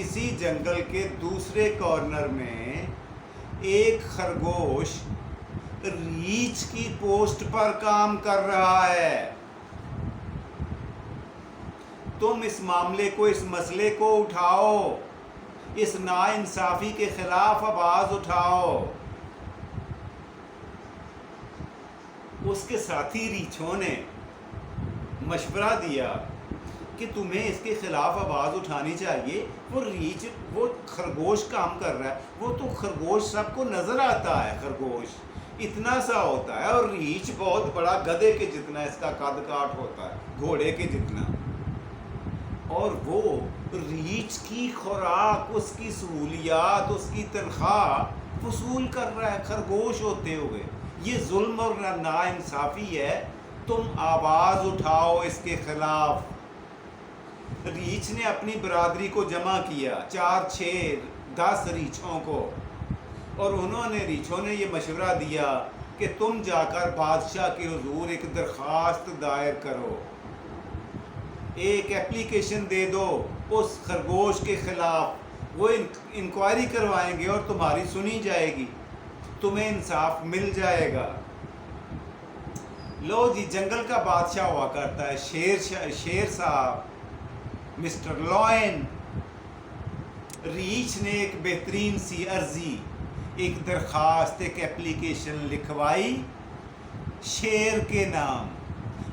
کسی جنگل کے دوسرے کارنر میں ایک خرگوش ریچھ کی پوسٹ پر کام کر رہا ہے. تم اس معاملے کو، اس مسئلے کو اٹھاؤ، اس ناانصافی کے خلاف آواز اٹھاؤ. اس کے ساتھی ریچھوں نے مشورہ دیا کہ تمہیں اس کے خلاف آواز اٹھانی چاہیے. وہ خرگوش کام کر رہا ہے، وہ تو خرگوش سب کو نظر آتا ہے، خرگوش اتنا سا ہوتا ہے، اور ریچھ بہت بڑا، گدھے کے جتنا اس کا قد کاٹ ہوتا ہے، گھوڑے کے جتنا. اور وہ ریچھ کی خوراک، اس کی سہولیات، اس کی تنخواہ وصول کر رہا ہے خرگوش ہوتے ہوئے. یہ ظلم اور ناانصافی ہے. تم آواز اٹھاؤ اس کے خلاف. ریچھ نے اپنی برادری کو جمع کیا، 4 6 10 ریچھوں کو، اور انہوں نے، ریچھوں نے یہ مشورہ دیا کہ تم جا کر بادشاہ کے حضور ایک درخواست دائر کرو، ایک ایپلیکیشن دے دو اس خرگوش کے خلاف. وہ انکوائری کروائیں گے اور تمہاری سنی جائے گی، تمہیں انصاف مل جائے گا. لو جی، جنگل کا بادشاہ ہوا کرتا ہے شیر صاحب، مسٹر لائن. ریچھ نے ایک بہترین سی عرضی، ایک درخواست، ایک ایپلیکیشن لکھوائی شیر کے نام،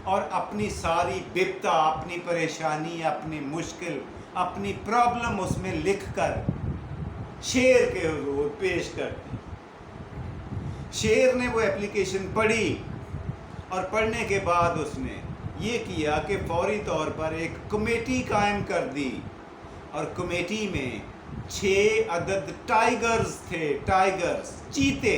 اور اپنی ساری بپتا، اپنی پریشانی، اپنی مشکل، اپنی پرابلم اس میں لکھ کر شیر کے حضور پیش کر دی. شیر نے وہ ایپلیکیشن پڑھی، اور پڑھنے کے بعد اس نے یہ کیا کہ فوری طور پر ایک کمیٹی قائم کر دی، اور کمیٹی میں 6 عدد ٹائیگرز تھے، ٹائیگرز، چیتے.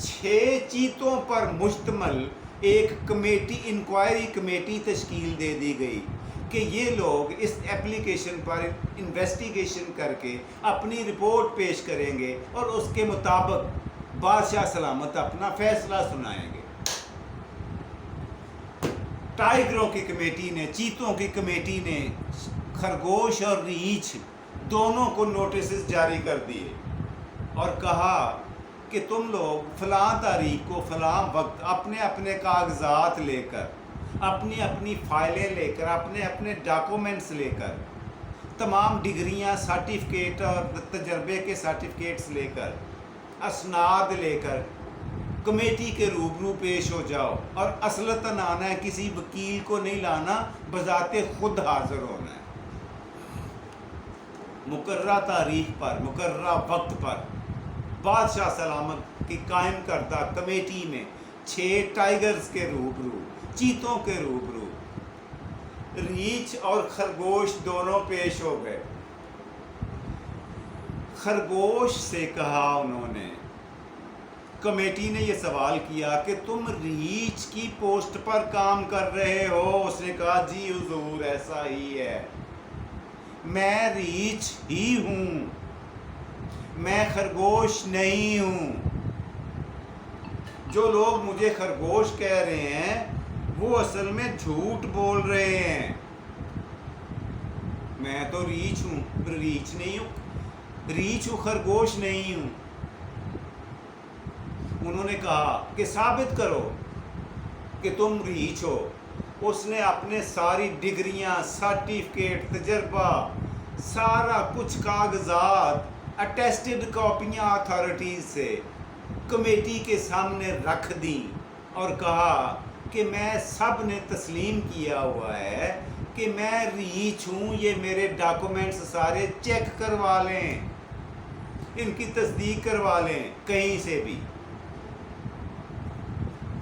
6 چیتوں پر مشتمل ایک کمیٹی، انکوائری کمیٹی تشکیل دے دی گئی کہ یہ لوگ اس ایپلیکیشن پر انویسٹیگیشن کر کے اپنی رپورٹ پیش کریں گے، اور اس کے مطابق بادشاہ سلامت اپنا فیصلہ سنائیں گے. ٹائیگروں کی کمیٹی نے، چیتوں کی کمیٹی نے خرگوش اور ریچھ دونوں کو نوٹسز جاری کر دیے، اور کہا کہ تم لوگ فلاں تاریخ کو، فلاں وقت اپنے اپنے کاغذات لے کر، اپنی اپنی فائلیں لے کر، اپنے اپنے ڈاکومنٹس لے کر، تمام ڈگریاں، سرٹیفکیٹ اور تجربے کے سرٹیفکیٹس لے کر، اسناد لے کر کمیٹی کے روبرو پیش ہو جاؤ. اور اصلتاً آنا ہے، کسی وکیل کو نہیں لانا، بذات خود حاضر ہونا ہے. مقررہ تاریخ پر، مقررہ وقت پر بادشاہ سلامت کی قائم کردہ کمیٹی میں 6 ٹائیگرز کے روبرو، چیتوں کے روبرو ریچھ اور خرگوش دونوں پیش ہو گئے. خرگوش سے کہا انہوں نے، کمیٹی نے یہ سوال کیا کہ تم ریچھ کی پوسٹ پر کام کر رہے ہو؟ اس نے کہا جی حضور ایسا ہی ہے، میں ریچھ ہی ہوں، میں خرگوش نہیں ہوں. جو لوگ مجھے خرگوش کہہ رہے ہیں وہ اصل میں جھوٹ بول رہے ہیں. میں تو ریچھ ہوں، ریچھ نہیں ہوں، ریچھ ہوں، خرگوش نہیں ہوں. انہوں نے کہا کہ ثابت کرو کہ تم ریچھ ہو. اس نے اپنے ساری ڈگریاں، سرٹیفکیٹ، تجربہ، سارا کچھ کاغذات، اٹیسٹڈ کاپیاں اتھارٹیز سے کمیٹی کے سامنے رکھ دیں، اور کہا کہ میں سب نے تسلیم کیا ہوا ہے کہ میں ریچھ ہوں. یہ میرے ڈاکومنٹس سارے چیک کروا لیں، ان کی تصدیق کروا لیں کہیں سے بھی.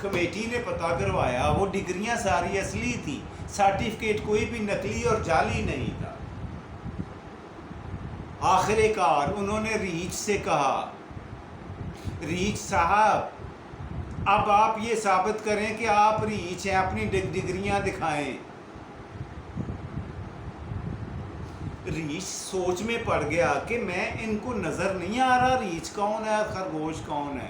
کمیٹی نے پتہ کروایا، وہ ڈگریاں ساری اصلی تھی، سرٹیفکیٹ کوئی بھی نقلی اور جعلی نہیں تھا. آخر کار انہوں نے ریچھ سے کہا، ریچھ صاحب اب آپ یہ ثابت کریں کہ آپ ریچھ ہیں، اپنی ڈگریاں دکھائیں. ریچھ سوچ میں پڑ گیا کہ میں ان کو نظر نہیں آ رہا ریچھ کون ہے، خرگوش کون ہے.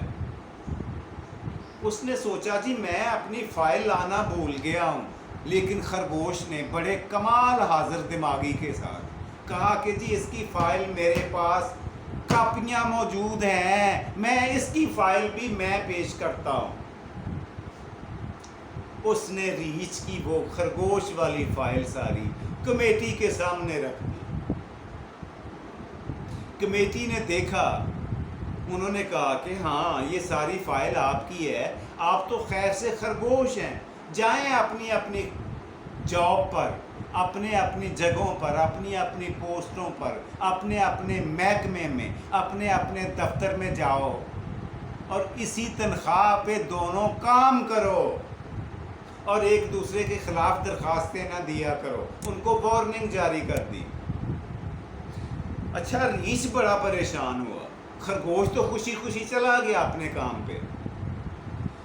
اس نے سوچا جی میں اپنی فائل لانا بھول گیا ہوں. لیکن خرگوش نے بڑے کمال حاضر دماغی کے ساتھ کہا کہ جی اس کی فائل میرے پاس کاپیاں موجود ہیں، میں اس کی فائل بھی میں پیش کرتا ہوں۔ اس نے ریچھ کی وہ خرگوش والی فائل ساری کمیٹی کے سامنے رکھ دی۔ کمیٹی نے دیکھا، انہوں نے کہا کہ ہاں یہ ساری فائل آپ کی ہے، آپ تو خیر سے خرگوش ہیں، جائیں اپنی اپنی جاب پر، اپنے اپنی جگہوں پر، اپنی اپنی پوسٹوں پر، اپنے اپنے محکمے میں، اپنے اپنے دفتر میں جاؤ اور اسی تنخواہ پہ دونوں کام کرو اور ایک دوسرے کے خلاف درخواستیں نہ دیا کرو۔ ان کو وارننگ جاری کر دی۔ اچھا، ریچھ بڑا پریشان ہوا، خرگوش تو خوشی خوشی چلا گیا اپنے کام پہ۔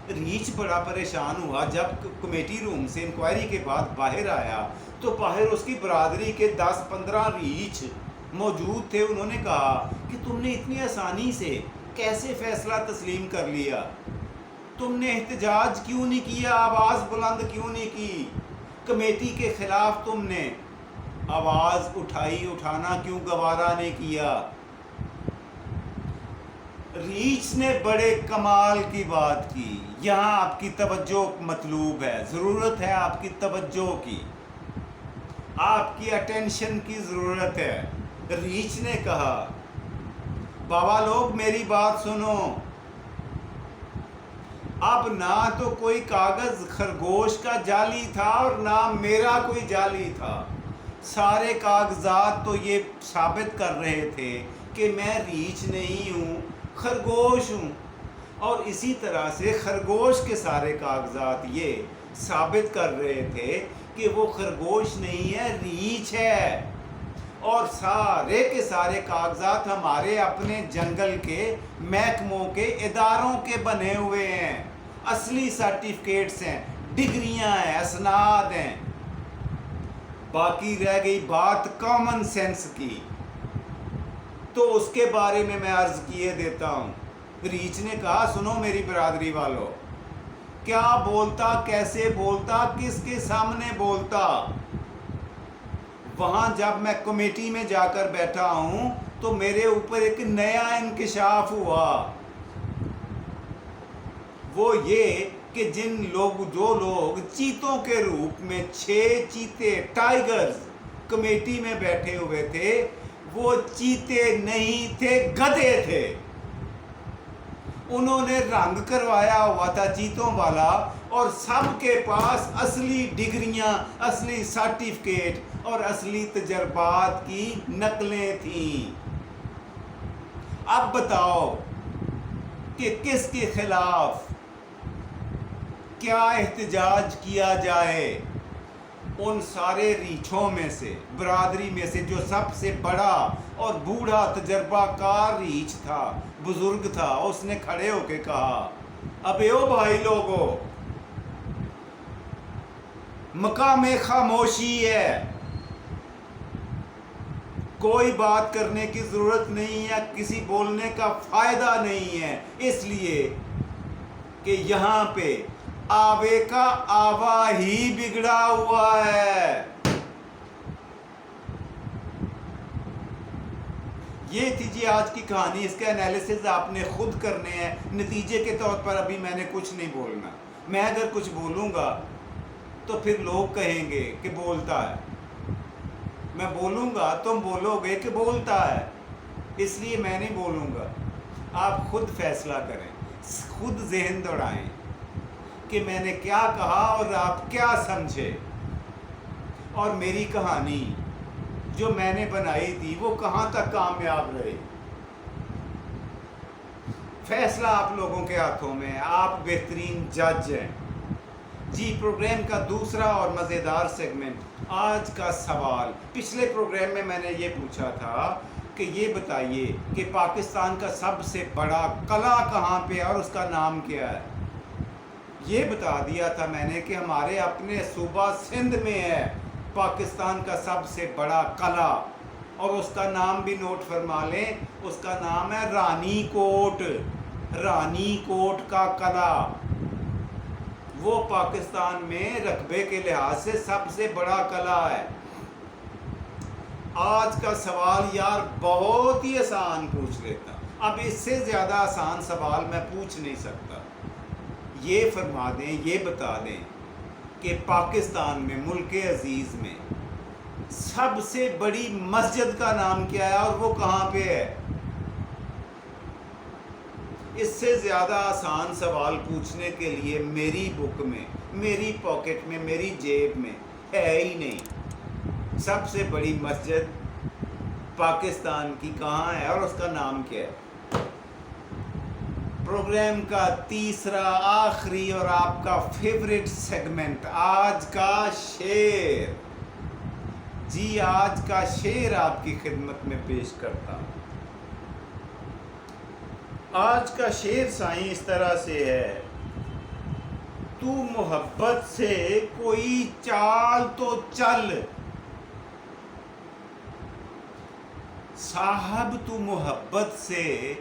ریچھ بڑا پریشان ہوا جب کمیٹی روم سے انکوائری کے بعد باہر آیا تو باہر اس کی برادری کے 10-15 ریچھ موجود تھے۔ انہوں نے کہا کہ تم نے اتنی آسانی سے کیسے فیصلہ تسلیم کر لیا؟ تم نے احتجاج کیوں نہیں کیا؟ آواز بلند کیوں نہیں کی؟ کمیٹی کے خلاف تم نے آواز اٹھانا کیوں گوارا نہیں کیا؟ ریچھ نے بڑے کمال کی بات کی۔ یہاں آپ کی توجہ مطلوب ہے، ضرورت ہے آپ کی توجہ کی، آپ کی اٹینشن کی ضرورت ہے۔ ریچھ نے کہا، بابا لوگ میری بات سنو، اب نہ تو کوئی کاغذ خرگوش کا جعلی تھا اور نہ میرا کوئی جعلی تھا، سارے کاغذات تو یہ ثابت کر رہے تھے کہ میں ریچھ نہیں ہوں، خرگوش ہوں، اور اسی طرح سے خرگوش کے سارے کاغذات یہ ثابت کر رہے تھے کہ وہ خرگوش نہیں ہے، ریچھ ہے، اور سارے کے سارے کاغذات ہمارے اپنے جنگل کے محکموں کے اداروں کے بنے ہوئے ہیں، اصلی سرٹیفکیٹس ہیں، ڈگریاں ہیں، اسناد ہیں۔ باقی رہ گئی بات کامن سینس کی، تو اس کے بارے میں عرض کیے دیتا ہوں۔ ریچھ نے کہا، سنو میری برادری والو، کیا بولتا، کیسے بولتا، کس کے سامنے بولتا؟ وہاں جب میں کمیٹی میں جا کر بیٹھا ہوں تو میرے اوپر ایک نیا انکشاف ہوا، وہ یہ کہ جو لوگ چیتوں کے روپ میں 6 چیتے ٹائیگرز کمیٹی میں بیٹھے ہوئے تھے، وہ چیتے نہیں تھے، گدھے تھے۔ انہوں نے رنگ کروایا ہوا تھا چیتوں والا، اور سب کے پاس اصلی ڈگریاں، اصلی سرٹیفکیٹ اور اصلی تجربات کی نقلیں تھیں۔ اب بتاؤ کہ کس کے خلاف کیا احتجاج کیا جائے؟ ان سارے ریچھوں میں سے، برادری میں سے جو سب سے بڑا اور بوڑھا تجربہ کار ریچھ تھا، بزرگ تھا، اس نے کھڑے ہو کے کہا، ابے او بھائی لوگو، مقام خاموشی ہے، کوئی بات کرنے کی ضرورت نہیں ہے، کسی بولنے کا فائدہ نہیں ہے، اس لیے کہ یہاں پہ آوے کا آوا ہی بگڑا ہوا ہے۔ یہ تھی جی آج کی کہانی، اس کا انالیسز آپ نے خود کرنے ہیں۔ نتیجے کے طور پر ابھی میں نے کچھ نہیں بولنا، میں اگر کچھ بولوں گا تو پھر لوگ کہیں گے کہ بولتا ہے، میں بولوں گا تم بولو گے کہ بولتا ہے، اس لیے میں نہیں بولوں گا۔ آپ خود فیصلہ کریں، خود ذہن دوڑائیں کہ میں نے کیا کہا اور آپ کیا سمجھے، اور میری کہانی جو میں نے بنائی تھی وہ کہاں تک کامیاب رہی۔ فیصلہ آپ لوگوں کے ہاتھوں میں ہے، آپ بہترین جج ہیں۔ جی پروگرام کا دوسرا اور مزیدار سیگمنٹ، آج کا سوال۔ پچھلے پروگرام میں نے یہ پوچھا تھا کہ یہ بتائیے کہ پاکستان کا سب سے بڑا قلعہ کہاں پہ ہے اور اس کا نام کیا ہے۔ یہ بتا دیا تھا میں نے کہ ہمارے اپنے صوبہ سندھ میں ہے پاکستان کا سب سے بڑا قلعہ، اور اس کا نام بھی نوٹ فرما لیں، اس کا نام ہے رانی کوٹ، رانی کوٹ کا قلعہ۔ وہ پاکستان میں رقبے کے لحاظ سے سب سے بڑا قلعہ ہے۔ آج کا سوال یار بہت ہی آسان پوچھ لیتا، اب اس سے زیادہ آسان سوال میں پوچھ نہیں سکتا۔ یہ فرما دیں، یہ بتا دیں کہ پاکستان میں، ملک عزیز میں سب سے بڑی مسجد کا نام کیا ہے اور وہ کہاں پہ ہے؟ اس سے زیادہ آسان سوال پوچھنے کے لیے میری بک میں، میری پاکٹ میں، میری جیب میں ہے ہی نہیں۔ سب سے بڑی مسجد پاکستان کی کہاں ہے اور اس کا نام کیا ہے؟ پروگرام کا تیسرا، آخری اور آپ کا فیورٹ سیگمنٹ، آج کا شعر۔ جی آج کا شعر آپ کی خدمت میں پیش کرتا ہوں۔ آج کا شعر سائیں اس طرح سے ہے: تو محبت سے کوئی چال تو چل، صاحب تو محبت سے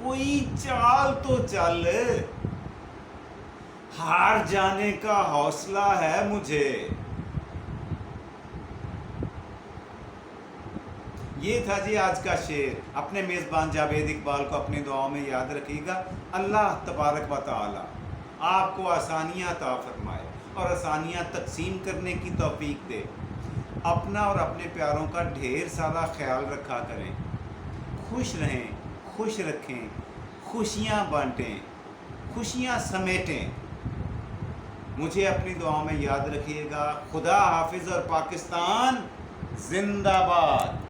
کوئی چال تو چل، ہار جانے کا حوصلہ ہے مجھے۔ یہ تھا جی آج کا شعر۔ اپنے میزبان جاوید اقبال کو اپنی دعاؤں میں یاد رکھیے گا۔ اللہ تبارک و تعالی آپ کو آسانیاں عطا فرمائے اور آسانیاں تقسیم کرنے کی توفیق دے۔ اپنا اور اپنے پیاروں کا ڈھیر سارا خیال رکھا کریں۔ خوش رہیں، خوش رکھیں، خوشیاں بانٹیں، خوشیاں سمیٹیں۔ مجھے اپنی دعاؤں میں یاد رکھیے گا۔ خدا حافظ اور پاکستان زندہ باد۔